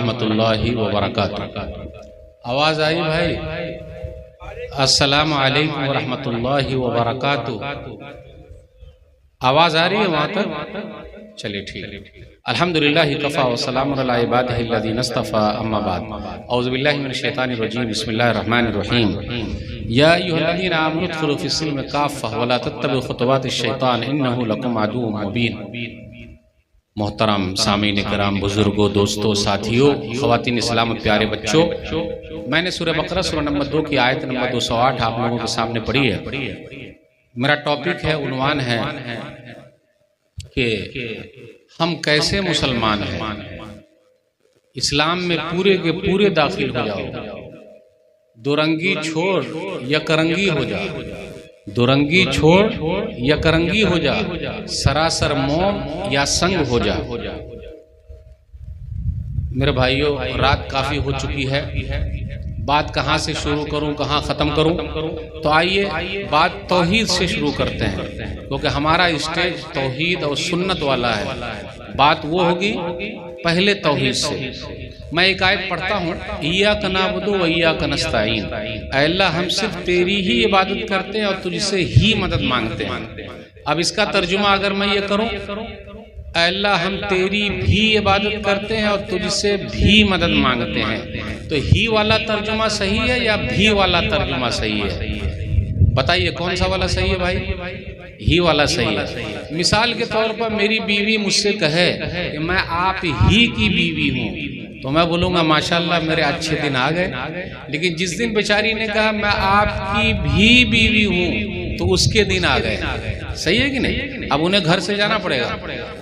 रहमतुल्लाहि व बरकातुहू। आवाज़ आई भाई? अस्सलामु अलैकुम व रहमतुल्लाहि व बरकातुहू। आवाज़ आ रही है वहाँ तक? चलिए ठीक। अल्हम्दुलिल्लाहि कफ़ा व सलामुन अला इबादिहि अल्लज़ीना इस्तफ़ा, अम्मा बाद। औज़ु बिल्लाहि मिनश शैतानिर रजीम, बिस्मिल्लाहिर रहमानिर रहीम। या अय्युहल्लज़ीना आमनु उद्खुलू फ़िस्सिल्मि काफ़्फ़ह व ला तत्तबिउ ख़ुतुवातिश शैतान इन्नहु लकुम अदुव्वुम मुबीन। मोहतरम सामीन किराम, बुजुर्गों, दोस्तों, साथियों, ख़वातीन इस्लाम, प्यारे बच्चों, मैंने सूरह बकरा सूरह नंबर 2 की आयत नंबर 208 आप लोगों के सामने पढ़ी है। मेरा टॉपिक है, उन्वान है कि हम कैसे मुसलमान हैं। इस्लाम में पूरे के पूरे दाखिल हो जाओ, दुरंगी छोड़ यकरंगी हो जा, दुरंगी छोड़ यकरंगी हो जा, सरासर मोम या संग हो जा। मेरे भाइयों, रात काफ़ी हो चुकी है, बात कहाँ से शुरू करूं, कहाँ ख़त्म करूं? तो आइए बात तौहीद से शुरू करते हैं, क्योंकि हमारा स्टेज तौहीद और सुन्नत वाला है। बात वो होगी पहले तौहीद से। मैं एक आयत पढ़ता हूँ, इय्याक नअबुदु व इय्याक नस्तईन। ऐ अल्लाह, हम सिर्फ तेरी ही इबादत करते हैं और तुझसे ही मदद मांगते हैं। अब इसका तर्जुमा अगर मैं ये करूँ, अल्लाह हम तेरी भी इबादत करते हैं और तुझसे भी मदद मांगते हैं, तो ही वाला तर्जुमा सही है या भी वाला तर्जुमा सही है? बताइए कौन सा वाला सही है भाई? ही वाला सही है। मिसाल के तौर पर मेरी बीवी मुझसे कहे कि मैं आप ही की बीवी हूँ, तो मैं बोलूँगा माशाल्लाह मेरे अच्छे दिन आ गए। लेकिन जिस दिन बेचारी ने कहा मैं आपकी भी बीवी हूँ, तो उसके दिन आ गए। सही है कि नहीं? अब उन्हें घर से जाना पड़ेगा।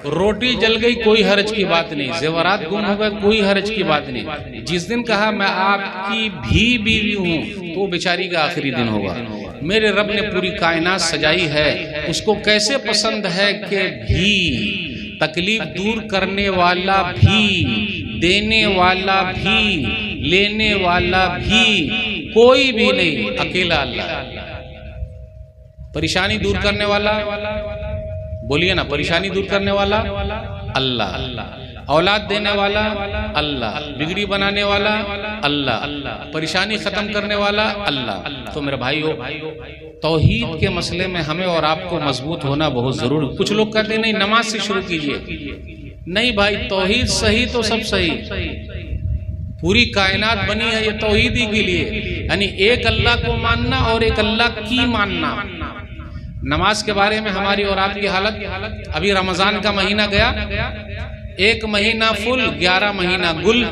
रोटी जल गई कोई हर्ज की बात नहीं, जेवरात गुम हो गए कोई हर्ज की बात नहीं। जिस दिन कहा मैं आपकी भी बीवी हूँ, तो बेचारी का आखिरी दिन होगा। मेरे रब ने पूरी कायनात सजाई है, उसको कैसे पसंद है कि भी तकलीफ दूर करने वाला भी, देने वाला भी, लेने वाला भी, कोई भी नहीं, अकेला अल्लाह। परेशानी दूर करने वाला, बोलिए ना, परेशानी दूर करने वाला अल्लाह। औलाद देने वाला अल्लाह, बिगड़ी बनाने वाला अल्लाह, परेशानी खत्म करने वाला अल्लाह। तो मेरे भाइयों, तौहीद के मसले में हमें और आपको मजबूत होना बहुत जरूरी। कुछ लोग कहते हैं नहीं नमाज से शुरू कीजिए। नहीं भाई, तौहीद सही तो सब सही। पूरी कायनात बनी है ये तौहीद ही के लिए, यानी एक अल्लाह को मानना और एक अल्लाह की मानना। नमाज के बारे में हमारी और आपकी हालत, अभी रमजान का महीना गया, 1 महीना फुल, 11 महीना गुल।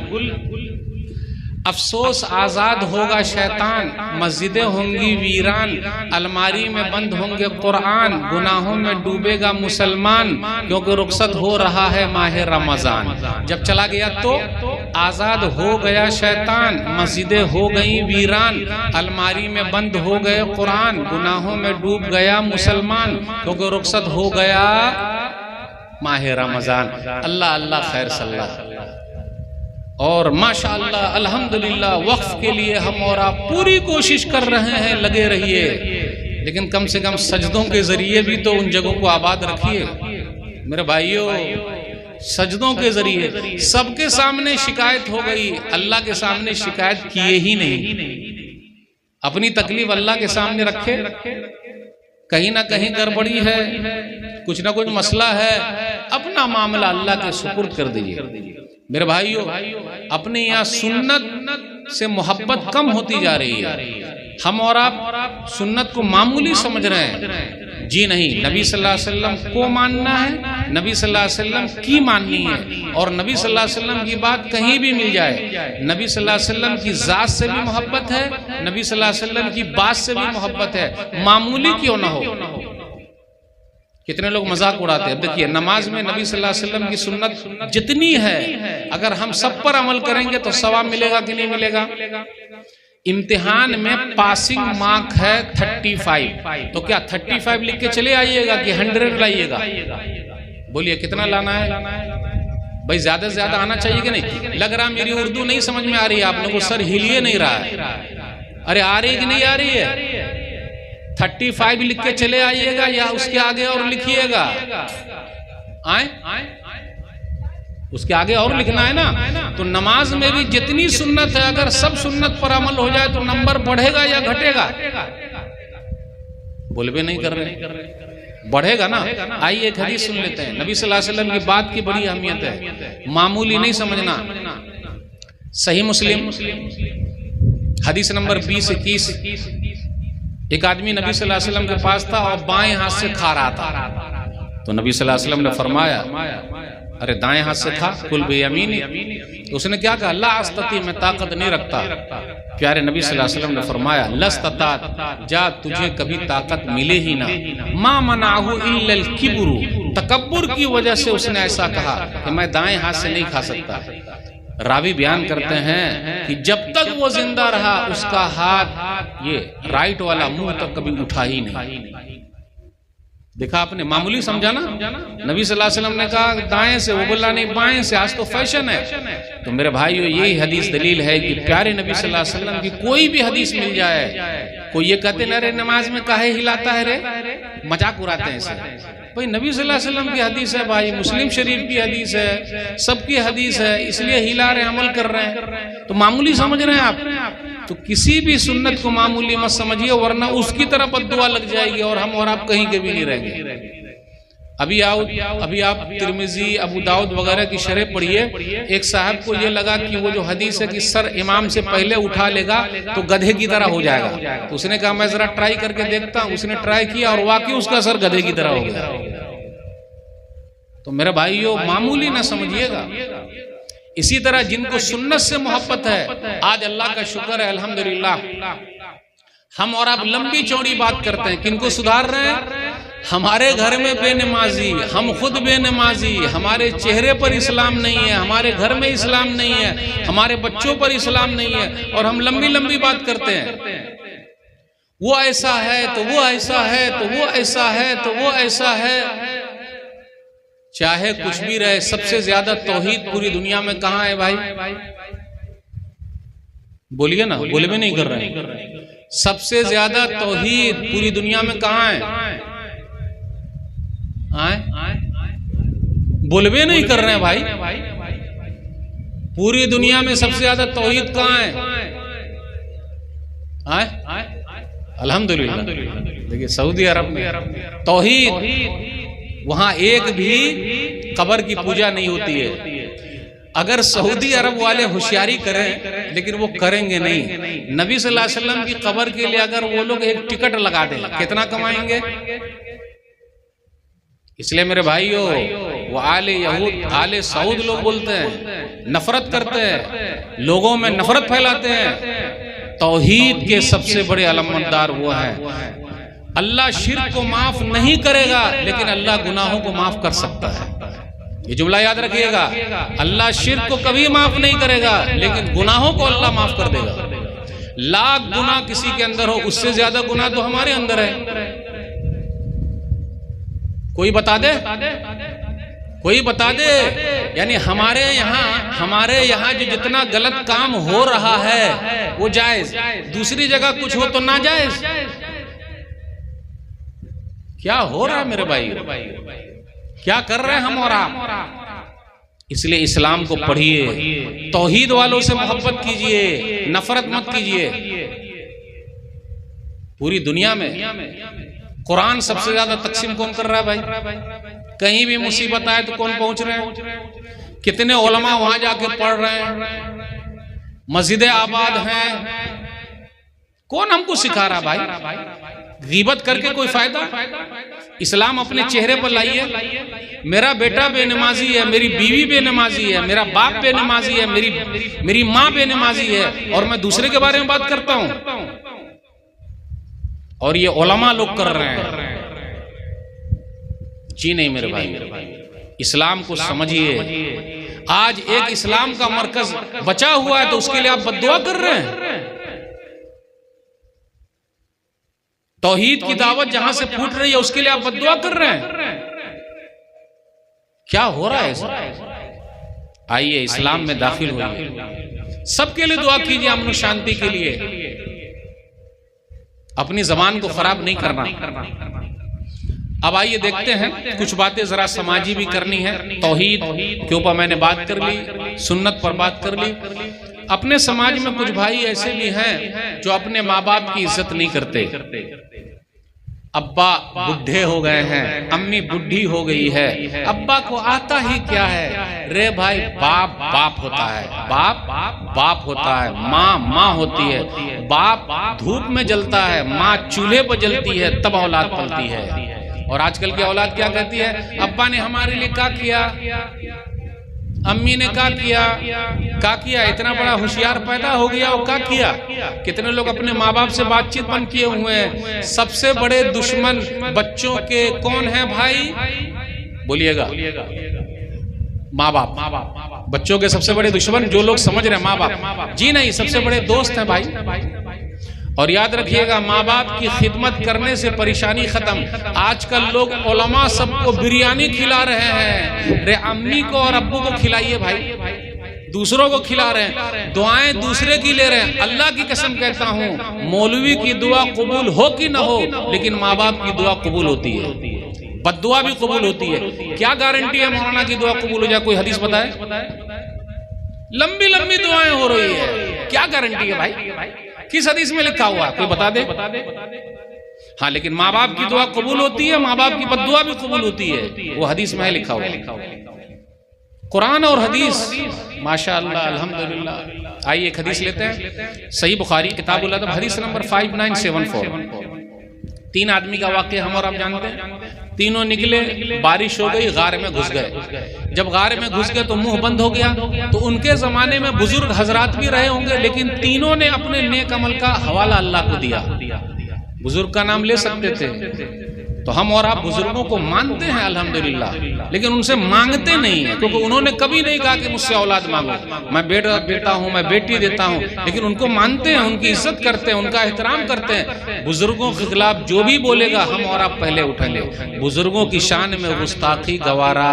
अफसोस आज़ाद होगा शैतान, मस्जिदें होंगी वीरान, अलमारी में बंद होंगे कुरान, गुनाहों में डूबेगा मुसलमान, क्योंकि रुखसत हो रहा है माह रमजान। जब चला गया तो आज़ाद हो गया शैतान, मस्जिदें हो गई वीरान, अलमारी में बंद हो गए कुरान, गुनाहों में डूब गया मुसलमान, क्योंकि रुखसत हो गया माह रमजान। अल्लाह अल्लाह खैर सल्लाह। और माशाअल्लाह अल्हम्दुलिल्लाह, वक्फ के लिए हम और आप पूरी कोशिश कर रहे हैं, लगे रहिए। लेकिन कम से कम सजदों के जरिए भी तो उन जगहों को आबाद रखिए मेरे भाइयों। सजदों के जरिए सबके सामने शिकायत हो गई, अल्लाह के सामने शिकायत किए ही नहीं। अपनी तकलीफ अल्लाह के सामने रखे, कहीं ना कहीं गड़बड़ी है, कुछ ना कुछ मसला है, अपना मामला अल्लाह के सुपुर्द कर दीजिए। मेरे भाइयों, अपने यहाँ सुन्नत से मोहब्बत कम होती जा रही है। हम और आप सुन्नत को मामूली समझ रहे हैं। जी नहीं, नबी सल्लल्लाहु अलैहि वसल्लम को मानना है, नबी सल्लल्लाहु अलैहि वसल्लम की माननी है। और नबी सल्लल्लाहु अलैहि वसल्लम की बात कहीं भी मिल जाए, नबी सल्लल्लाहु अलैहि वसल्लम की जात से भी मोहब्बत है, नबी सल्लल्लाहु अलैहि वसल्लम की बात से भी मोहब्बत है, मामूली क्यों ना हो। कितने लोग मजाक उड़ाते हैं। देखिए, नमाज में नबी सल्लल्लाहु अलैहि वसल्लम की सुन्नत जितनी है, अगर हम सब पर अमल करेंगे तो सवाब मिलेगा कि नहीं मिलेगा? इम्तिहान में पासिंग मार्क है 35, तो क्या 35 लिख के चले आइएगा कि 100 लाइएगा? बोलिए कितना लाना है भाई? ज्यादा से ज्यादा आना चाहिए कि नहीं? लग रहा मेरी उर्दू नहीं समझ में आ रही है आप लोगों को, सर हिलिए नहीं रहा है। अरे आ रही कि नहीं आ रही है? 35 लिख के चले आइएगा या उसके आगे और लिखिएगा। आए उसके आगे और लिखना है ना। तो नमाज में भी जितनी सुन्नत है, अगर सब सुन्नत पर अमल हो जाए तो नंबर बढ़ेगा या घटेगा? बोलबे नहीं कर रहे, बढ़ेगा ना। आइए एक हदीस सुन लेते हैं। नबी सल्लल्लाहु अलैहि वसल्लम की बात की बड़ी अहमियत है, मामूली नहीं समझना। सही मुस्लिम हदीस नंबर 20-21। एक आदमी नबी सल्लल्लाहु अलैहि वसल्लम के पास था और बाएं हाथ से खा रहा था। तो नबी सल्लल्लाहु अलैहि वसल्लम ने फरमाया, अरे दाएं हाथ से खा, कुल बेयमीनी। तो उसने क्या कहा? ला अस्तती, मैं ताकत नहीं रखता। प्यारे नबी सल्लल्लाहु अलैहि वसल्लम ने फरमाया, लस्ततात, जा तुझे कभी ताकत मिले ही ना। मा मनाहु इल्लल किब्रु, तकब्बुर की वजह से उसने ऐसा कहा कि मैं दाएं हाथ से नहीं खा सकता। रावी बयान करते हैं कि जब तक वो जिंदा रहा उसका हाथ ये राइट वाला मुंह तक कभी उठा ही नहीं। देखा आपने, मामूली समझा ना। नबी सल्लल्लाहु अलैहि वसल्लम ने कहा दाएं से, वो बोला नहीं बाएं से। आज तो फैशन है। तो मेरे भाइयों, यही हदीस दलील है कि प्यारे नबी सल्लल्लाहु अलैहि वसल्लम की कोई भी हदीस मिल जाए, कोई ये कहते ना रे नमाज में काहे हिलाता है रे, मजाक उड़ाते हैं इसे। भाई नबी सल्लल्लाहु अलैहि वसल्लम की हदीस है, भाई मुस्लिम शरीफ की हदीस है, सबकी हदीस है, इसलिए हिला रहे, अमल कर रहे हैं। तो मामूली समझ रहे हैं आप? तो किसी भी सुन्नत को मामूली मत समझिए, वरना उसकी तरफ बद्दुआ लग जाएगी और हम और आप कहीं के भी नहीं रहेंगे। अभी आप तिरमिजी, अबू दाऊद वगैरह की शरह पढ़िए। एक साहब को ये लगा कि वो जो हदीस है कि सर इमाम से पहले उठा लेगा तो गधे की तरह हो जाएगा। तो उसने कहा मैं जरा ट्राई करके देखता हूँ। उसने ट्राई किया और वाकई उसका सर गधे की तरह हो गया। तो मेरे भाइयों, मामूली ना समझिएगा। इसी तरह जिनको सुन्नत से मोहब्बत है, आज अल्लाह का शुक्र है, अल्हम्दुलिल्लाह, हम और आप लंबी चौड़ी बात करते हैं। किनको सुधार रहे हैं? हमारे घर में बेनमाजी, हम खुद बेनमाजी, हमारे चेहरे पर इस्लाम नहीं है, हमारे घर में इस्लाम नहीं है, हमारे बच्चों पर इस्लाम नहीं है, और हम लंबी लंबी बात करते हैं। वो ऐसा है तो वो ऐसा है तो वो ऐसा है तो वो ऐसा है। चाहे कुछ भी रहे, सबसे ज्यादा तौहीद पूरी दुनिया में कहाँ है भाई? बोलिए ना, बोले भी नहीं कर रहे हैं। सबसे ज्यादा तौहीद पूरी दुनिया में कहाँ है? बोलबे नहीं कर रहे हैं भाई। पूरी दुनिया में सबसे ज्यादा तौहीद कहाँ है? अल्हम्दुलिल्लाह। देखिए सऊदी अरब में तौहीद, वहां एक भी कब्र की पूजा नहीं होती है। अगर सऊदी अरब वाले होशियारी करें, लेकिन वो करेंगे नहीं। नबी सल्लल्लाहु अलैहि वसल्लम की कब्र के लिए अगर वो लोग एक टिकट लगा दें, कितना कमाएंगे? इसलिए मेरे भाइयों, वो आले यहूद, आले सऊद लोग बोलते हैं, नफरत करते हैं, लोगों में नफरत फैलाते हैं। तौहीद के सबसे बड़े अलमदार वो हैं। अल्लाह शिर्क को माफ नहीं करेगा, लेकिन अल्लाह गुनाहों को माफ कर सकता है। ये जुमला याद रखिएगा, अल्लाह शिर्क को कभी माफ नहीं करेगा, लेकिन गुनाहों को अल्लाह माफ कर देगा। लाख गुनाह किसी के अंदर हो, उससे ज्यादा गुनाह तो हमारे अंदर है। कोई बता दे, कोई बता दे। यानी हमारे यहाँ जो जितना गलत काम हो रहा है वो जायज, दूसरी जगह कुछ हो तो ना जायज। क्या हो रहा है मेरे भाई? क्या कर रहे हैं हम और आप? इसलिए इस्लाम को पढ़िए, तौहीद वालों से मोहब्बत कीजिए, नफरत मत कीजिए। पूरी दुनिया में कुरान सबसे ज्यादा तकसीम कौन कर रहा है भाई? कहीं भी मुसीबत आए तो कौन पहुंच रहे हैं? कितने उलमा वहां जाके पढ़ रहे हैं, मस्जिदें आबाद हैं। कौन हमको सिखा रहा भाई? गीबत करके कोई फायदा? इस्लाम अपने चेहरे पर लाइए। मेरा बेटा बेनमाजी है, मेरी बीवी बेनमाजी है, मेरा बाप बेनमाजी है, मेरी माँ बेनमाजी है, और मैं दूसरे के बारे में बात करता हूँ। और ये उलमा लोग कर रहे हैं। जी नहीं मेरे भाई, इस्लाम को समझिए। आज एक इस्लाम का मरकज बचा हुआ है तो उसके लिए आप बद्दुआ कर रहे हैं। तौहीद की दावत जहां से फूट रही है उसके लिए आप बद्दुआ कर रहे हैं। क्या हो रहा है? आइए इस्लाम में दाखिल होइए। सबके लिए दुआ कीजिए, अमन शांति के लिए। अपनी जबान को खराब नहीं करना। अब आइए देखते हैं, कुछ बातें जरा समाजी भी करनी है। तौहीद के ऊपर मैंने बात कर ली, सुन्नत पर बात कर ली। अपने समाज में कुछ भाई ऐसे भी हैं जो अपने माँ बाप की इज्जत नहीं करते। अब्बा बुढ़े हो गए हैं, अम्मी बुढ़ी हो गई है, अब्बा को आता ही क्या है। रे भाई, बाप बाप होता है, बाप बाप होता है, माँ माँ होती है। बाप धूप में जलता है, माँ चूल्हे पर जलती है, तब औलाद पलती है। और आजकल की औलाद क्या कहती है, अब्बा ने हमारे लिए क्या किया, अम्मी ने क्या किया, इतना बड़ा होशियार पैदा हो गया, वो क्या किया। कितने लोग अपने माँ बाप से बातचीत बंद किए हुए हैं। सबसे बड़े दुश्मन बच्चों के कौन है भाई, बोलिएगा, माँ बाप। बच्चों के सबसे बड़े दुश्मन जो लोग समझ रहे हैं माँ बाप, जी नहीं, सबसे बड़े दोस्त हैं भाई। और याद रखिएगा, माँ बाप की खिदमत करने से परेशानी खत्म। आजकल लोग उलमा सबको बिरयानी खिला रहे हैं, रे अम्मी को और अब्बू को खिलाइए भाई, दूसरों को खिला रहे हैं, दुआएं दूसरे की ले रहे हैं। अल्लाह की कसम कहता हूँ, मौलवी की दुआ कबूल हो कि न हो, लेकिन माँ बाप की दुआ कबूल होती है, बद्दुआ भी कबूल होती है। क्या गारंटी है मौलाना की दुआ कबूल हो जाए, कोई हदीस बताए। लंबी लंबी दुआएं हो रही है, क्या गारंटी है भाई, किस हदीस में लिखा हुआ, कोई बता दे। हाँ, लेकिन माँ बाप की दुआ कबूल होती है, माँ बाप की बद्दुआ भी कबूल होती है, वो हदीस में लिखा हुआ। कुरान और हदीस, माशाअल्लाह, अल्हम्दुलिल्लाह। आइए एक हदीस लेते हैं, सही बुखारी किताबुल अदब, हदीस नंबर 5974। 3 आदमी का वाक़या हम और आप जानते हैं। तीनों निकले, बारिश हो गई, गार में घुस गए। जब गार में घुस गए तो मुंह बंद हो गया। तो उनके जमाने में बुजुर्ग हजरात भी रहे होंगे, लेकिन तीनों ने अपने नेक अमल का हवाला अल्लाह को दिया। बुजुर्ग का नाम ले सकते थे, तो हम और आप बुजुर्गों को मानते हैं अल्हम्दुलिल्लाह, लेकिन उनसे मांगते नहीं है, क्योंकि उन्होंने कभी नहीं कहा कि मुझसे औलाद मांगो, मैं बेटा हूँ, मैं बेटी देता हूँ। लेकिन उनको मानते हैं, उनकी इज्जत करते हैं, उनका एहतराम करते हैं। बुजुर्गों के खिलाफ जो भी बोलेगा, हम और आप पहले उठेंगे। बुजुर्गों की शान में गुस्ताखी गवारा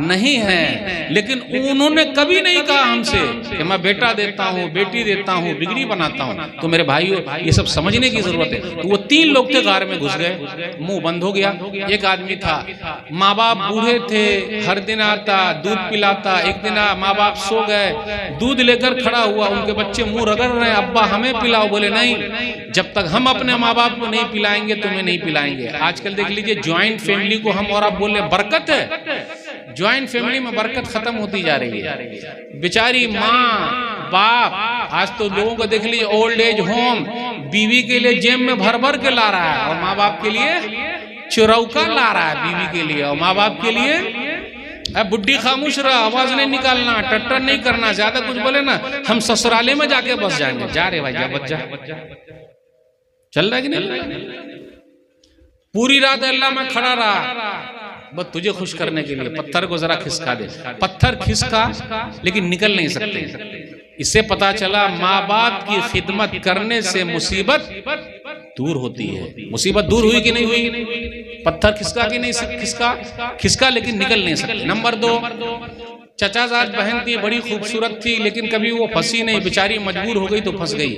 नहीं है, लेकिन उन्होंने कभी नहीं कहा हमसे कि मैं बेटा देता हूँ, बेटी देता हूँ, बिगड़ी बनाता हूँ। तो मेरे भाइयों, ये सब समझने की जरूरत है। तो वो 3 लोग थे, गार में घुस गए, मुंह बंद हो गया। एक आदमी था, माँ बाप बूढ़े थे, हर दिन आता, दूध पिलाता। एक दिन माँ बाप सो गए, दूध लेकर खड़ा हुआ, उनके बच्चे मुंह रगड़ रहे हैं, अब्बा हमें पिलाओ। बोले नहीं, जब तक हम अपने माँ बाप को नहीं पिलाएंगे, तुम्हें नहीं पिलाएंगे। आजकल देख लीजिए, ज्वाइंट फैमिली को हम और आप बोले बरकत है, ज्वाइंट फैमिली में बरकत खत्म होती जा रही है। बेचारी माँ बाप, आज तो लोगों को देख लीजिए, ओल्ड एज होम, बीवी के लिए जेब में भर भर के ला रहा है, और माँ बाप के लिए चुरौका ला रहा है। बीवी के लिए और माँ बाप के लिए, अब बुढ़ी खामोश रहा, आवाज नहीं निकालना, टट्टर नहीं करना, ज्यादा कुछ बोले ना हम ससुराले में जाके बस जाएंगे। जा रे भाई, जा बच जा, चल रहा है कि नहीं। पूरी रात अल्लाह में खड़ा रहा, बस तुझे खुश करने के लिए पत्थर को जरा खिसका दे। पत्थर खिसका, लेकिन निकल नहीं सकते। इससे पता चला माँ बाप की खिदमत करने से मुसीबत दूर होती है। मुसीबत दूर हुई कि नहीं हुई? पत्थर खिसका कि नहीं खिसका, लेकिन निकल नहीं सकते। नंबर 2, चचाजाद बहन थी, बड़ी खूबसूरत थी, लेकिन कभी वो फंसी नहीं, बेचारी मजबूर हो गई तो फंस गई।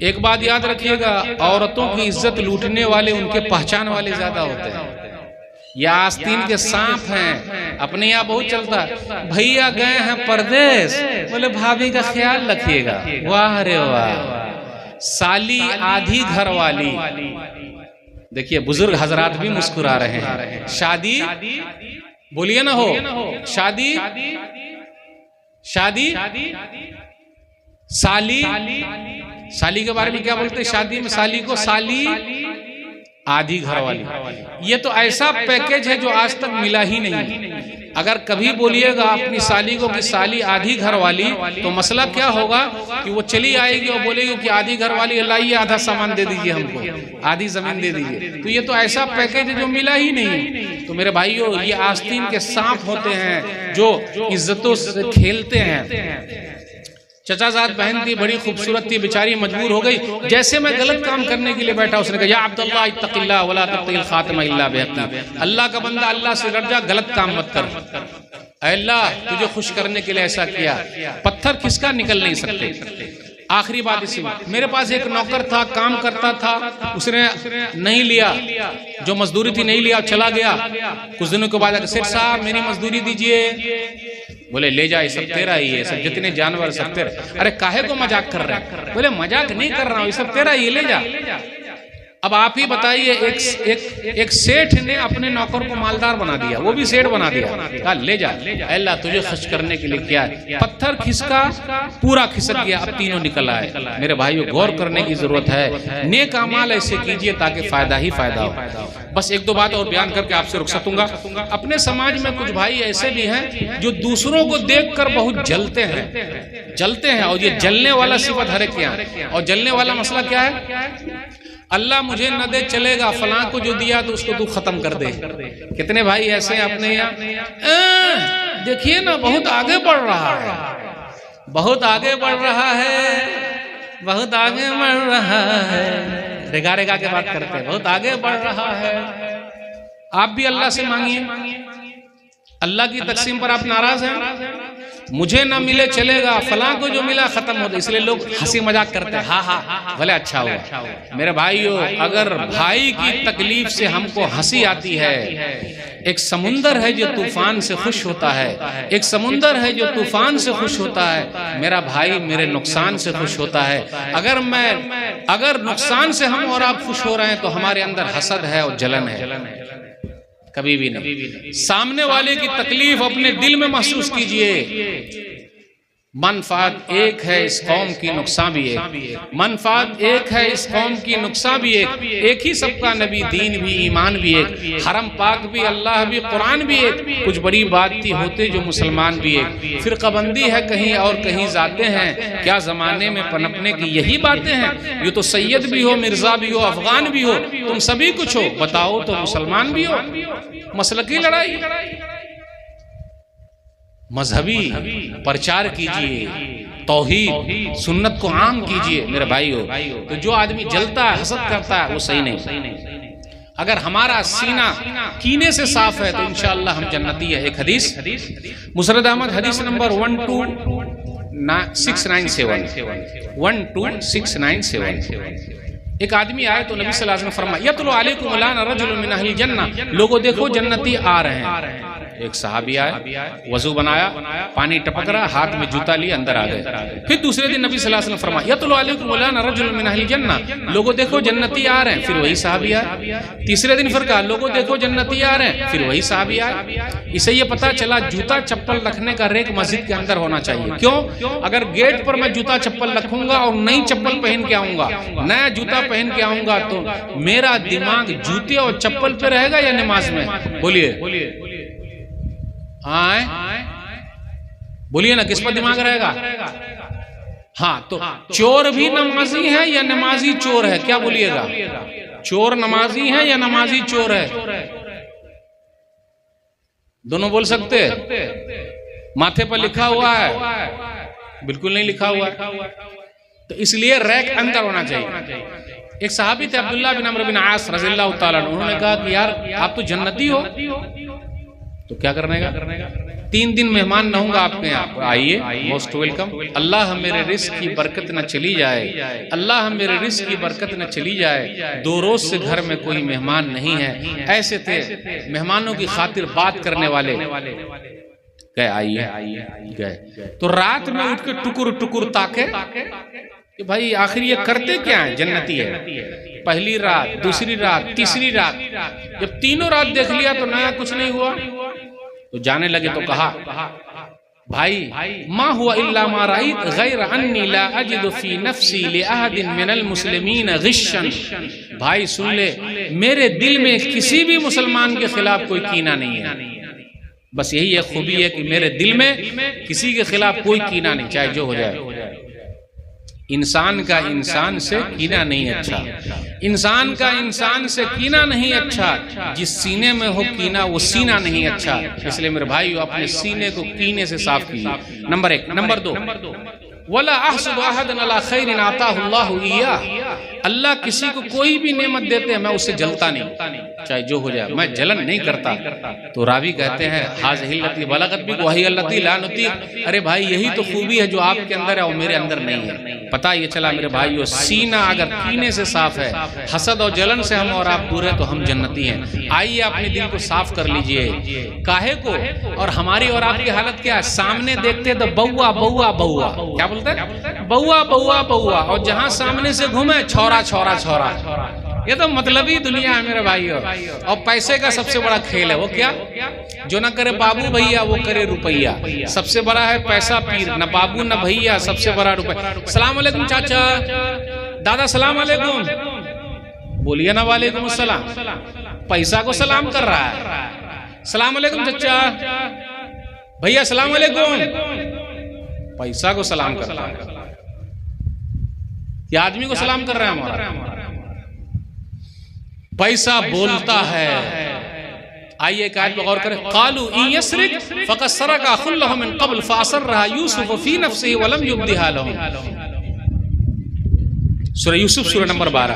एक बात याद रखिएगा, औरतों की इज्जत लूटने वाले उनके पहचान वाले ज्यादा होते हैं। या आस्तीन के सांप हैं, अपने यहाँ बहुत चलता है, भैया गए हैं परदेश, बोले भाभी का ख्याल रखिएगा। वाह रे वाह, साली आधी घर वाली। देखिए, बुजुर्ग हजरात भी मुस्कुरा रहे हैं। शादी बोलिए ना हो, शादी साली के बारे में क्या बोलते हैं? शादी में साली को साली आधी घर वाली। ये तो ऐसा पैकेज है जो आज तक मिला ही नहीं। अगर कभी बोलिएगा अपनी साली को कि साली आधी घर वाली, तो मसला क्या होगा कि वो चली आएगी और बोलेगी कि आधी घर वाली, लाइए आधा सामान दे दीजिए हमको, आधी जमीन दे दीजिए। तो ये तो ऐसा पैकेज है जो मिला ही नहीं। तो मेरे भाइयों, ये आस्तीन के सांप होते हैं जो इज्जतों से खेलते हैं। चचाजाद बहन थी, बड़ी खूबसूरत थी, बेचारी मजबूर हो गई। जैसे मैं गलत काम करने के लिए बैठा, उसने कहा, या अब्दुल्लाह इत्तक़िल्लाह वला तब्तग़िल ख़ातिमा इल्ला बिहक़्क़ी। अल्लाह का बंदा, अल्लाह से डर जा, गलत काम मत कर। अल्लाह तुझे खुश करने के लिए ऐसा किया। पत्थर खिसका, निकल नहीं सकते। आखिरी बात इसी में, मेरे पास एक नौकर था, काम करता था, उसने नहीं लिया, जो मजदूरी थी नहीं लिया, चला गया। कुछ दिनों के बाद सेठ साहब मेरी मजदूरी दीजिए। बोले ले जा, ये सब तेरा ही है, सब जितने जानवर सब तेरा। अरे काहे को मजाक कर रहे हैं? बोले मजाक नहीं कर रहा हूँ, ये सब तेरा ही, ले जा। अब आप ही बताइए, एक सेठ ने अपने नौकर को मालदार बना दिया, वो भी सेठ बना दिया, कहा ले जा, अल्लाह तुझे खुश करने के लिए क्या है। पत्थर खिसका, पूरा खिसक गया, अब तीनों निकल आए। मेरे भाइयों गौर करने की जरूरत है, नेक अमाल ऐसे कीजिए ताकि फायदा ही फायदा हो। बस एक दो बात और बयान करके आपसे रुखसत दूंगा। अपने समाज में कुछ भाई ऐसे भी हैं जो दूसरों को देखकर बहुत जलते हैं, और ये जलने वाला सिफत हर एक के यहाँ। और जलने वाला मसला क्या है? अल्लाह मुझे न दे चलेगा, फलां को जो दिया तो उसको तू खत्म कर दे। कितने भाई ऐसे हैं अपने यहाँ? देखिए ना, बहुत आगे बढ़ रहा है, बहुत आगे बढ़ रहा है, बहुत आगे बढ़ रहा है। रेगा रेगा के बात करते हैं, बहुत आगे बढ़ रहा है। आप भी अल्लाह से मांगिए, अल्लाह की तकसीम पर आप नाराज हैं? मुझे ना मिले चलेगा, फलां को जो मिला खत्म हो गया। इसलिए लोग हंसी मजाक करते हैं, हाँ हाँ भले अच्छा हुआ। मेरे भाइयों, अगर भाई की तकलीफ से हमको हंसी आती है, एक समुंदर है जो तूफान से खुश होता है, एक समुंदर है जो तूफान से खुश होता है। मेरा भाई मेरे नुकसान से खुश होता है। अगर नुकसान से हम और आप खुश हो रहे हैं तो हमारे अंदर हसद है और जलन है, कभी भी नहीं। सामने वाले की तकलीफ अपने दिल में महसूस कीजिए। मनफात एक है इस कौम की, नुकसान भी एक। मनफात एक है इस कौम की, नुकसान भी एक ही सबका नबी, दीन भी, ईमान भी एक, हरम पाक भी, अल्लाह भी, कुरान भी एक। कुछ बड़ी बात थी होते जो मुसलमान भी एक। फिरकाबंदी है कहीं और कहीं जाते हैं, क्या जमाने में पनपने की यही बातें हैं? ये तो सैयद भी हो, मिर्जा भी हो, अफगान भी हो, तुम सभी कुछ हो, बताओ तो मुसलमान भी हो। मसलकी लड़ाई, मजहबी प्रचार कीजिए, तौहीद सुन्नत को आम कीजिए। मेरे भाइयों, तो जो आदमी जलता है, हसद करता है, वो सही नहीं। अगर हमारा सीना कीने से साफ है तो इंशाअल्लाह हम जन्नती है। एक हदीस मुसरद अहमद, हदीस नंबर 12697। एक आदमी आए तो नबी सल्लल्लाहु अलैहि वसल्लम फरमाया, यतलु अलैकुम अलान रजुलुन मिन अहलिल जन्नह, लोगों देखो जन्नती आ रहे हैं। एक सहाबी आए, वजू बनाया, पानी टपक रहा, हाथ में जूता लिए अंदर आ गए। फिर दूसरे दिन नबी सल्लल्लाहु अलैहि वसल्लम फरमाया, यतलु अलैकुम अलान रजुलुन मिन अहलिल जन्नह, लोगों देखो जन्नती आ रहे हैं। फिर वही सहाबी आए। तीसरे दिन फिर कहा, लोगों देखो जन्नती आ रहे हैं। फिर वही सहाबी आए। इससे ये पता चला जूता चप्पल रखने का रेक मस्जिद के अंदर होना चाहिए। क्यों? अगर गेट पर मैं जूता चप्पल रखूंगा और नई चप्पल पहन के आऊंगा, नया जूता पहन के आऊंगा, तो मेरा दिमाग जूते और चप्पल पे रहेगा या नमाज में? बोलिए बोलिए ना, किस पर दिमाग रहेगा? हाँ, तो चोर भी नमाजी है या नमाजी चोर है? क्या बोलिएगा? चोर नमाजी है या नमाजी चोर है? दोनों बोल सकते? माथे पर लिखा हुआ है? बिल्कुल नहीं लिखा हुआ है। तो इसलिए रैक अंदर होना चाहिए। एक सहाबी थे अब्दुल्लाह बिन अम्र बिन आस रज़ियल्लाहु ताला अन्हु, उन्होंने कहा कि यार आप तो जन्नती हो, तो क्या करने का? 3 दिन मेहमान रहूंगा आपके यहाँ, आइए, मोस्ट वेलकम। अल्लाह मेरे रिस्क की बरकत न चली जाए, अल्लाह मेरे रिस्क की बरकत न चली जाए। 2 रोज से घर में कोई मेहमान नहीं है। ऐसे थे मेहमानों की खातिर बात करने वाले। गए, आइए, गए तो रात में उठ के टुकुर टुकुर ताके कि भाई आखिर ये करते क्या है? जन्नती है। पहली रात, दूसरी रात, तीसरी रात, जब तीनों रात देख लिया तो नया कुछ नहीं हुआ, तो जाने लगे। तो कहा, भाई मा हुआ इल्ला मा राइत गैर अन्नी ला अजिदु फी नफ्सी li अहदिन मिनल मुस्लिमीन गिशन। भाई सुन ले, मेरे दिल में किसी भी मुसलमान के खिलाफ कोई कीना नहीं है। बस यही एक खूबी है कि मेरे दिल में किसी के खिलाफ कोई कीना नहीं, चाहे जो हो जाए। इंसान का इंसान से कीना नहीं अच्छा, इंसान का इंसान से कीना नहीं अच्छा। जिस सीने में हो कीना वो सीना नहीं अच्छा। इसलिए मेरे भाई अपने सीने को कीने से साफ कीजिए, नंबर 1। नंबर 2, वला अहसदु अहदन अला खैरिन आताहु अल्लाहु इय्याह। अल्लाह किसी को कोई भी नेमत देते हैं, मैं उससे जलता नहीं। चाहे जो हो जाए, मैं जलन नहीं करता। तो रावी कहते हैं हाज़िही लती बलगत बी वही अल्लती ला नुती, अरे भाई यही तो खूबी है जो आपके अंदर है और मेरे अंदर नहीं है। पता ये चला मेरे भाइयों, सीना अगर कीने से साफ है, हसद और जलन से हम और आप दूर है, तो हम जन्नती हैं। आइए अपने दिल को साफ कर लीजिए। काहे को? और हमारी और आपकी हालत क्या है? सामने देखते तो बउआ बउआ बउआ, क्या बोलते हैं? बउआ बउआ बउआ, और जहां सामने से घूमे छोरा छोरा छोरा। ये तो मतलबी दुनिया है मेरे भाइयों। और पैसे का सबसे बड़ा खेल है वो क्या? जो ना करे बाबू भैया वो करे रुपया। सबसे बड़ा है पैसा पीर, न बाबू न भैया, सबसे बड़ा रुपया। सलाम अलैकुम चाचा, दादा सलाम अलैकुम, बोलिए ना वालेकुम सलाम। पैसा को सलाम कर रहा है। सलाम अलैकुम चाचा, भैया सलाम अलैकुम, पैसा को सलाम कर रहा है। ये आदमी को सलाम कर रहा है हमारा। पैसा बोलता है। आइए एक आयत में गौर करें। कालू इन यसरिक फक़द सरक़ अख़ुन लहु मिन क़ब्ल फ़असर्रहा यूसुफ़ फ़ी नफ़्सिही वलम युब्दिहा लहुम। सूरह यूसुफ सूरह नंबर 12।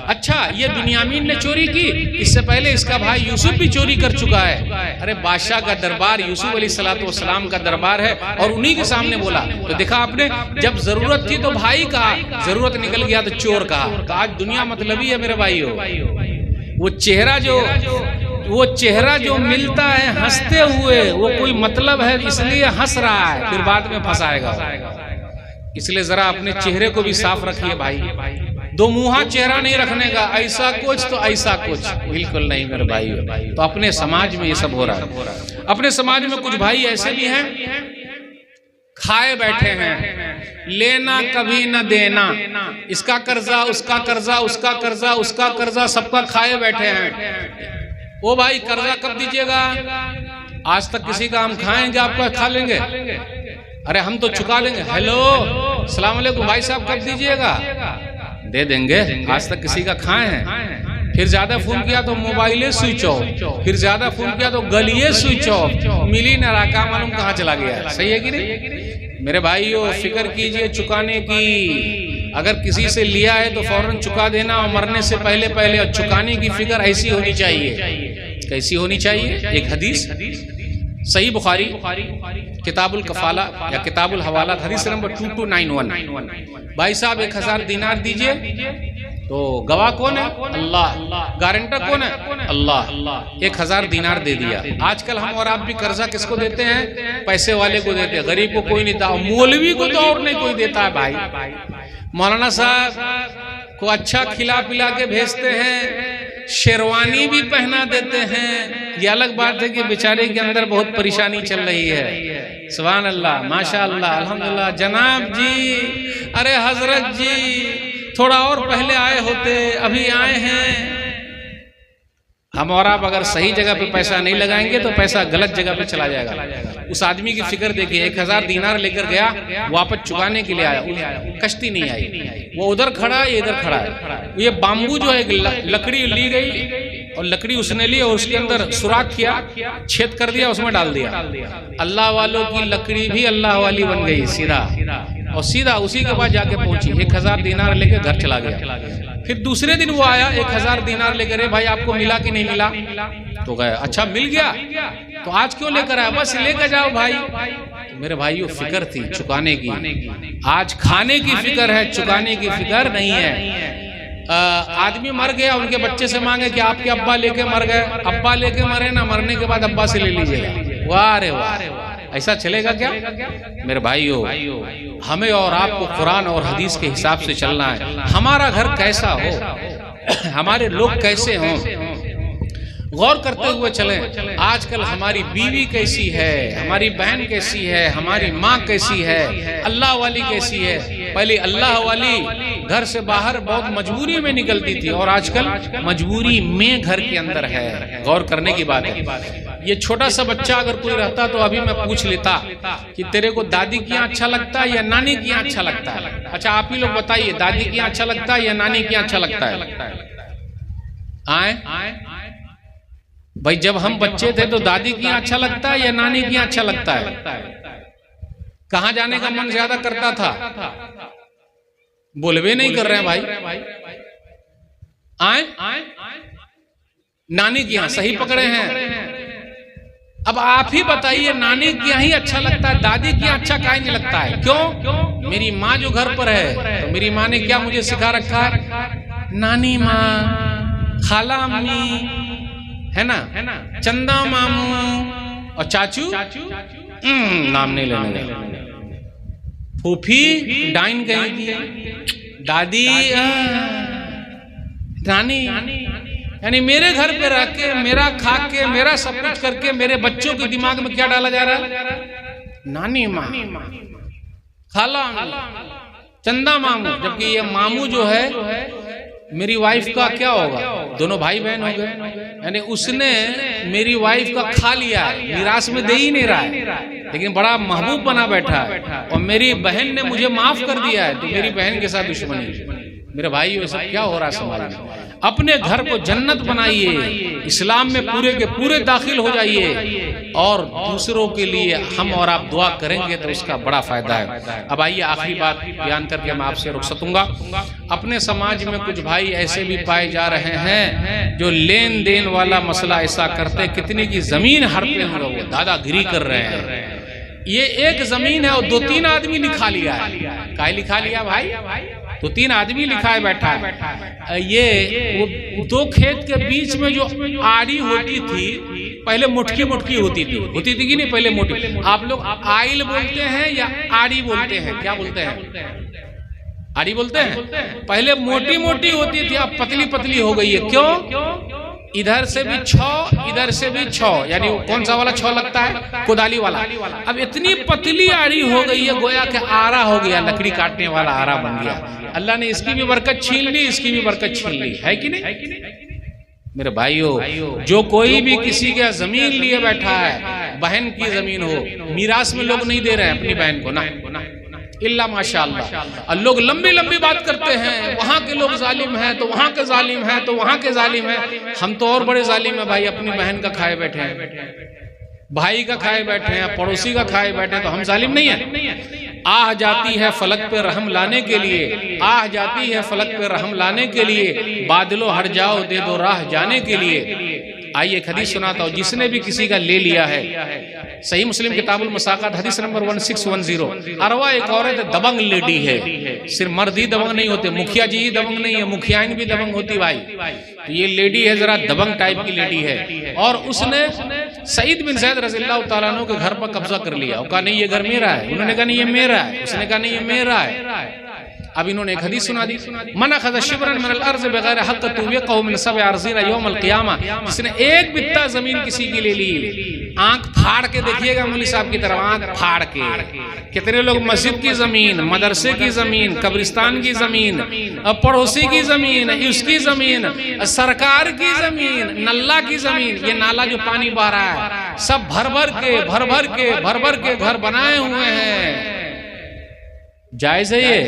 अच्छा, ये बिन्यामीन ने चोरी की, इससे पहले इसका भाई यूसुफ भी चोरी कर चुका है। अरे बादशाह का दरबार यूसुफ अलैहिस्सलाम का दरबार है, और उन्हीं के सामने बोला। तो देखा आपने, जब जरूरत थी तो भाई कहा, जरूरत निकल गया तो चोर कहा। आज दुनिया मतलबी है मेरे भाइयों। वो चेहरा जो मिलता है हंसते हुए, वो कोई मतलब है इसलिए हंस रहा है, फिर बाद में फंसाएगा। इसलिए जरा अपने चेहरे को भी साफ रखिए भाई। दो मुंहा चेहरा नहीं रखने का, ऐसा कुछ तो ऐसा कुछ, बिल्कुल नहीं मेरे भाई। तो अपने समाज में ये सब हो रहा है। अपने समाज में कुछ भाई ऐसे भी हैं, खाए बैठे हैं, लेना कभी न देना, इसका कर्जा उसका कर्जा, उसका कर्जा उसका कर्जा, सबका खाए बैठे हैं। ओ भाई कर्जा कब दीजिएगा? आज तक किसी का हम खाएंगे आपका खा लेंगे? अरे हम तो चुका देंगे। हेलो सलाम अलैकुम भाई साहब, कब दीजिएगा? दे देंगे। आज तक किसी का खाए हैं? फिर ज्यादा फोन किया तो मोबाइले स्विच ऑफ, फिर ज्यादा फोन किया तो गलिए स्विच ऑफ, मिली ना रहा, मालूम कहाँ चला गया। सही है कि नहीं मेरे भाइयों? फिक्र कीजिए चुकाने की। अगर किसी से लिया है तो फौरन चुका देना, और मरने से पहले पहले। और चुकाने की फिक्र ऐसी होनी चाहिए। कैसी होनी चाहिए? एक हदीस सही बुखारी किताबुल कफाला या किताबुल हवाला, हदीस नंबर 2291। भाई साहब 1000 दिनार दीजिए, तो गवाह कौन है? अल्लाह। गारंटर कौन है? अल्लाह। 1000 दिनार दे दिया। आजकल हम और आप भी कर्जा किसको देते हैं? पैसे वाले को देते हैं, गरीब को कोई नहीं देता। मौलवी को तो और नहीं कोई देता है भाई। मौलाना साहब को अच्छा खिला पिला के भेजते हैं, शेरवानी भी पहना देते हैं। ये अलग बात है कि बेचारे के अंदर बहुत परेशानी चल रही है। सुभान अल्लाह, माशा अल्लाह, अल्हम्दुलिल्लाह। जनाब जी, अरे हजरत जी, थोड़ा और पहले आए होते, अभी आए हैं। हम और आप अगर सही जगह पे पैसा नहीं लगाएंगे तो पैसा गलत जगह पे चला जाएगा। उस आदमी की फिक्र देखिए, 1000 दिनार लेकर गया, वापस चुकाने के लिए आया, कश्ती नहीं आई। वो उधर खड़ा है, इधर खड़ा है। ये बाम्बू जो है, लकड़ी ली गई, और लकड़ी उसने ली और उसके अंदर सुराख किया, छेद कर दिया, उसमें डाल दिया। अल्लाह वालों की लकड़ी भी अल्लाह वाली बन गई सीधा, और सीधा उसी के पास जाके पहुंची। 1000 दिनार लेकर घर चला गया। फिर दूसरे दिन वो आया 1000 दिनार लेकर, रे भाई आपको मिला कि नहीं मिला? तो गया, अच्छा मिल गया, तो आज क्यों लेकर आया? बस लेकर जाओ भाई। तो मेरे भाइयों फिक्र थी चुकाने की। आज खाने की फिक्र है, चुकाने की फिक्र नहीं है। आदमी मर गया, उनके बच्चे से मांगे कि आपके अब्बा लेके मर गए। अब्बा लेके मरे ना, मरने के बाद अब्बा से ले लीजिएगा। वाह रे वाह, ऐसा चलेगा क्या मेरे भाइयों? हमें और आपको कुरान और हदीस के हिसाब से चलना है। हमारा घर कैसा हो, हमारे लोग कैसे हों, गौर करते हुए चलें। आजकल हमारी बीवी कैसी है, हमारी बहन कैसी है, हमारी माँ कैसी है, अल्लाह वाली कैसी है। पहले अल्लाह वाली घर से बाहर बहुत मजबूरी में निकलती थी, और आजकल मजबूरी में घर के अंदर है। गौर करने की बात है। ये छोटा सा बच्चा अगर कोई रहता तो अभी मैं पूछ लेता कि तेरे को दादी की यहाँ अच्छा लगता है या नानी की यहाँ अच्छा लगता है? अच्छा आप ही लोग बताइए, दादी की यहाँ अच्छा लगता है या नानी की यहाँ अच्छा लगता है? आए भाई, जब हम बच्चे थे तो दादी की यहाँ अच्छा लगता है या नानी की यहाँ अच्छा लगता है? कहाँ जाने का मन ज्यादा करता था? बोलवे नहीं कर रहे हैं भाई। आए नानी के यहाँ सही पकड़े हैं। अब आप ही बताइए, नानी के यहाँ ही अच्छा लगता है, दादी के यहाँ अच्छा काहे नहीं लगता है? क्यों? मेरी माँ जो घर पर है, तो मेरी माँ ने क्या मुझे सिखा रखा है? नानी माँ, खाला अम्मी, है ना, चंदा मामू और चाचू, नाम नहीं लेने का, फूफी डाइन कहीं थी, दादी, नानी, यानी मेरे घर पे रह के, मेरा खा के, मेरा सब कुछ करके मेरे बच्चों के दिमाग में क्या डाला जा रहा है? नानी माँ, खाला, चंदा मामू। जबकि ये मामू जो है मेरी वाइफ का क्या होगा? दोनों भाई बहन हो गए, यानी उसने मेरी वाइफ का खा लिया है, निराश में दे ही नहीं रहा है, लेकिन बड़ा महबूब बना बैठा है। और मेरी बहन ने मुझे माफ कर दिया है, तो मेरी बहन के साथ दुश्मनी। मेरे भाई, ये सब क्या हो रहा है समाज में? अपने घर को जन्नत बनाइए, इस्लाम में पूरे के पूरे दाखिल हो जाइए, और दूसरों के लिए हम और आप दुआ करेंगे तो उसका बड़ा फायदा है। अब आइए आखिरी बात बयान करके मैं आपसे रुक सकूंगा। अपने समाज में कुछ भाई ऐसे भी पाए जा रहे हैं जो लेन देन वाला मसला ऐसा करते, कितने की जमीन हड़पे हम लोग दादागिरी कर रहे हैं। ये एक जमीन है और 2-3 आदमी लिखा लिया है। काय लिखा लिया भाई? 2-3 आदमी लिखाए बैठा है। ये वो 2 खेत के बीच में जो आड़ी होती थी, पहले मुटकी मुटकी होती थी कि नहीं? पहले मोटी। आप लोग आइल बोलते हैं या आड़ी बोलते हैं? क्या बोलते हैं? आड़ी बोलते हैं। पहले मोटी मोटी होती थी, अब पतली पतली हो गई है। क्यों? इधर से भी 6, इधर से भी 6, यानी कौन सा वाला 6 लगता है? कोदाली वाला। अब इतनी पतली आड़ी हो गई है, गोया के आरा हो गया, लकड़ी काटने वाला आरा बन गया। अल्लाह ने इसकी भी बरकत छीन ली, इसकी भी बरकत छीन ली, है कि नहीं? मेरे भाइयों, जो कोई भी किसी का जमीन लिए बैठा है, बहन की जमीन हो, मीरास में लोग नहीं दे रहे हैं अपनी बहन को, ना इल्ला माशाअल्लाह। और लोग लंबी लंबी बात करते हैं, वहां के लोग जालिम हैं, तो वहां के जालिम हैं, तो वहां के जालिम हैं। हम तो और बड़े जालिम हैं भाई, अपनी बहन का खाए बैठे हैं, भाई का खाए बैठे हैं, पड़ोसी का खाए बैठे हैं, तो हम जालिम नहीं है। आह जाती है फलक पे रहम लाने के लिए, आह जाती है फलक पे रहम लाने के लिए, बादलों हट जाओ दे दो राह जाने के लिए। आइए एक हदीस सुनाता हूँ, जिसने भी किसी का ले लिया है, सही मुस्लिम किताबुल मसाकात हदीस नंबर 1610। अरवा एक औरत दबंग लेडी है, सिर्फ मर्द ही दबंग नहीं होते, मुखिया जी ही दबंग नहीं है, मुखियाइन भी दबंग होती भाई। तो ये लेडी है जरा दबंग टाइप की लेडी है, और उसने सईद बिन ज़ैद रज़ियल्लाहु तआला अन्हु के घर पर कब्जा कर लिया। और कहा नहीं ये घर मेरा है, उन्होंने कहा नहीं ये मेरा है, उसने कहा नहीं ये मेरा है। अब इन्होंने एक हदीस सुना दी, मन अखज़ शिब्रन मिनल अर्ज़ बिग़ैर हक़्क़ तुबिक़हु मिन सब'i अर्ज़ीन यौमल क़ियामा। जिसने एक बित्ता जमीन किसी की ले ली, आंख फाड़ के देखिएगा मौलवी साहब की तरफ, आंख फाड़ के। कितने लोग मस्जिद की जमीन, मदरसे की जमीन, कब्रिस्तान की जमीन, पड़ोसी की जमीन, उसकी जमीन, सरकार की जमीन, नल्ला की जमीन, ये नाला जो पानी बह रहा है, सब भर भर के घर बनाए हुए हैं। जायज है ये?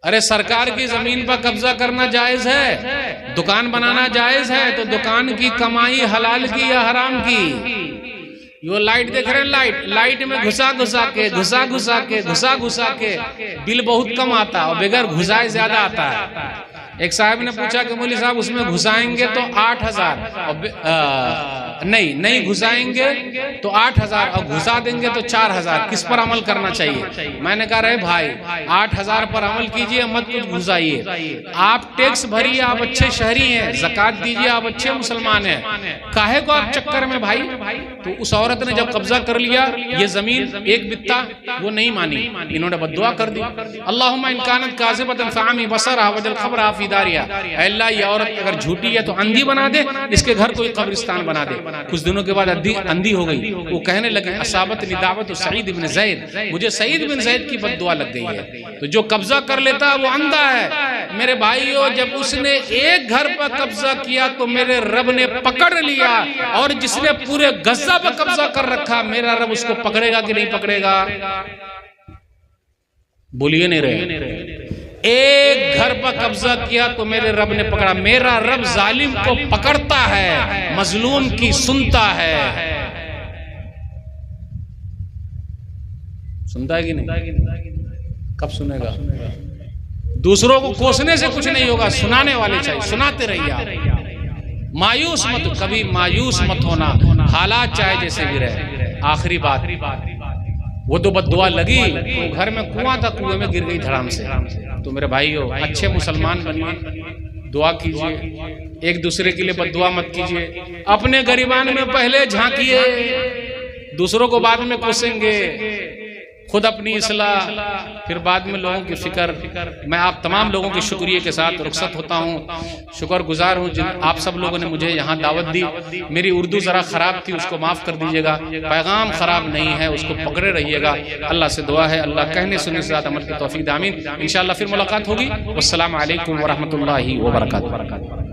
अरे सरकार की जमीन पर कब्जा करना जायज है, दुकान बनाना जायज है, तो दुकान की कमाई हलाल की या हराम की? यो लाइट देख रहे हैं, लाइट में घुसा घुसा के बिल बहुत कम आता है और बगैर घुसाए ज्यादा आता है। एक साहब ने पूछा कि मौलवी साहब उसमें घुसाएंगे तो 8000, नहीं घुसाएंगे तो 8000 और घुसा देंगे तो 4000, किस पर अमल करना चाहिए? मैंने कहा रहे भाई 8000 पर अमल कीजिए, मत कुछ घुसाइए। आप टैक्स भरिए, आप अच्छे शहरी हैं, ज़कात दीजिए, आप अच्छे मुसलमान हैं, काहे को आप चक्कर में भाई? तो उस औरत ने जब कब्जा कर लिया ये जमीन एक बित्ता, वो नहीं मानी, इन्होंने बद्दुआ कर दी, अल्लाहुम्मा इन कानत काज़िबतन फ़अमी बसरहा वजल क़ब्रहा फ़ी दारिहा। अल्लाह ये औरत अगर झूठी है तो अंधी बना दे, इसके घर कोई कब्रिस्तान बना दे। कुछ दिनों के बाद अंधी हो गई, वो कहने लगे असाबत निदावत सईद बिन ज़ैद, मुझे सईद बिन ज़ैद की बद्दुआ लग गई है। तो जो कब्जा कर लेता है वो अंधा है। मेरे भाइयों, जब उसने एक घर पर कब्जा किया तो मेरे रब ने पकड़ लिया, और जिसने पूरे गज़ा पर कब्जा कर रखा मेरा रब उसको पकड़ेगा कि नहीं पकड़ेगा? बोलिए नहीं रहे। एक घर पर कब्जा किया तो मेरे रब ने पकड़ा। मेरा रब जालिम को पकड़ता है, मजलूम की सुनता है। सुनता है कि नहीं? कब सुनेगा? दूसरों को कोसने से कुछ नहीं होगा, सुनाने वाले चाहिए, सुनाते रहिए आप। मायूस मत, कभी मायूस मत होना, हालात चाहे जैसे भी रहे। आखिरी बात, वो तो बद्दुआ लगी तो घर में कुआं था, कुएं में गिर गई धड़ाम से। तो मेरे भाइयों, अच्छे मुसलमान बनिए, दुआ कीजिए, एक दूसरे के लिए बद्दुआ मत कीजिए। अपने गरिबान में पहले झांकिए, दूसरों को बाद में कोसेंगे, खुद अपनी इस्लाह, फिर बाद में लोगों की फिक्र। मैं आप तमाम लोगों के शुक्रिया के साथ रुखसत होता हूँ। शुक्रगुजार हूँ जिन आप सब लोगों ने मुझे यहाँ दावत दी। मेरी उर्दू ज़रा ख़राब थी, उसको माफ़ कर दीजिएगा। पैगाम ख़राब नहीं है, उसको पकड़े रहिएगा। अल्लाह से दुआ है, अल्लाह कहने सुनने से ज़्यादा अमल की तौफीक दे। आमीन। इंशाअल्लाह फिर मुलाकात होगी। वस्सलामु अलैकुम वरहमतुल्लाहि वबरकातुहू।